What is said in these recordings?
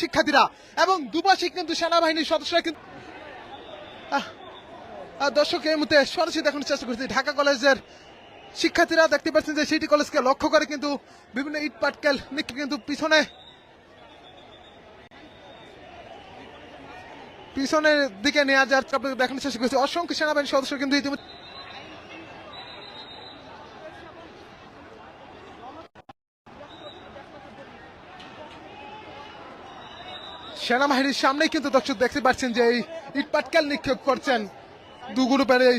শিক্ষার্থীরা এবং দুপাশে কিন্তু সেনাবাহিনীর সদস্যরা কিন্তু দর্শক এই মুহূর্তে সরাসরি দেখানোর চেষ্টা করছি ঢাকা কলেজের শিক্ষার্থীরা দেখতে পাচ্ছেন যে সিটি কলেজকে লক্ষ্য করে কিন্তু বিভিন্ন ইট পাটকেল কিন্তু পিছনের দিকে নিয়ে যাওয়ার দেখানোর চেষ্টা করছি। অসংখ্য সেনাবাহিনীর সদস্য কিন্তু ইতিমধ্যে সেনাবাহিনীর সামনেই কিন্তু দর্শক দেখতে পাচ্ছেন যে এই ইট পাটকেল নিক্ষেপ করছেন দু গ্রুপের এই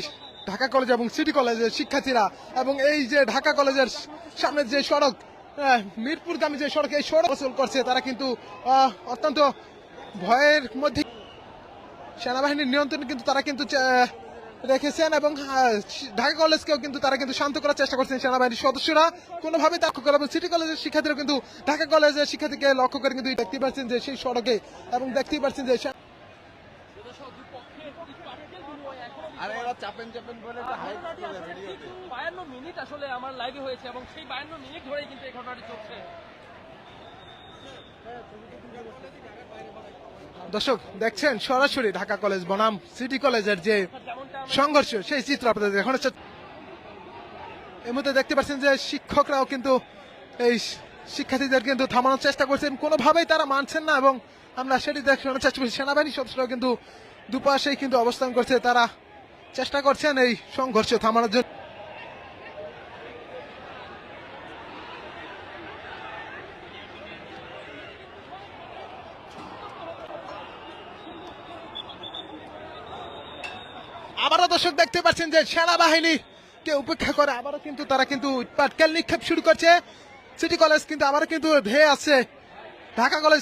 ঢাকা কলেজ এবং সিটি কলেজের শিক্ষার্থীরা। এবং এই যে ঢাকা কলেজের সামনে যে সড়ক মিরপুরগামী যে সড়ক, এই সড়ক চলাচল করছে, তারা কিন্তু অত্যন্ত ভয়ের মধ্যে সেনাবাহিনীর নিয়ন্ত্রণ কিন্তু তারা কিন্তু রেখেছেন এবং ঢাকা কলেজকেও কিন্তু তারা কিন্তু শান্ত করার চেষ্টা করছেন সেনাবাহিনীর সদস্যরা কোনোভাবে লক্ষ্য করে। এবং সিটি কলেজের শিক্ষার্থীরা কিন্তু ঢাকা কলেজের শিক্ষার্থীকে লক্ষ্য করে কিন্তু দেখতে পাচ্ছেন যে সেই সড়কে এবং দেখতেই পাচ্ছেন যে মিনিট আসলে আমার লাইভে হয়েছে এবং সেই 52 মিনিট ধরেই কিন্তু এই ঘটনাটি চলছে। দর্শক দেখছেন সরাসরি ঢাকা কলেজ বনাম সিটি কলেজের যে সংঘর্ষ, সেই চিত্র আপনাদের দেখানো হচ্ছে। এই মুহূর্তে দেখতে পাচ্ছেন যে শিক্ষকরাও কিন্তু এই শিক্ষার্থীদের কিন্তু থামানোর চেষ্টা করছেন, কোনোভাবেই তারা মানছেন না এবং আমরা সেটি দেখানোর চেষ্টা করছি। সেনাবাহিনী সদস্যরাও কিন্তু দুপাশেই কিন্তু অবস্থান করছে, তারা চেষ্টা করছেন এই সংঘর্ষ থামানোর জন্য। আবারও দর্শক দেখতে পাচ্ছেন যে সেনাবাহিনীকে উপেক্ষা করে আবারও কিন্তু তারা কিন্তু পাটকেল নিক্ষেপ শুরু করছে। সিটি কলেজ কিন্তু আবারও কিন্তু ধেয়ে আছে ঢাকা কলেজ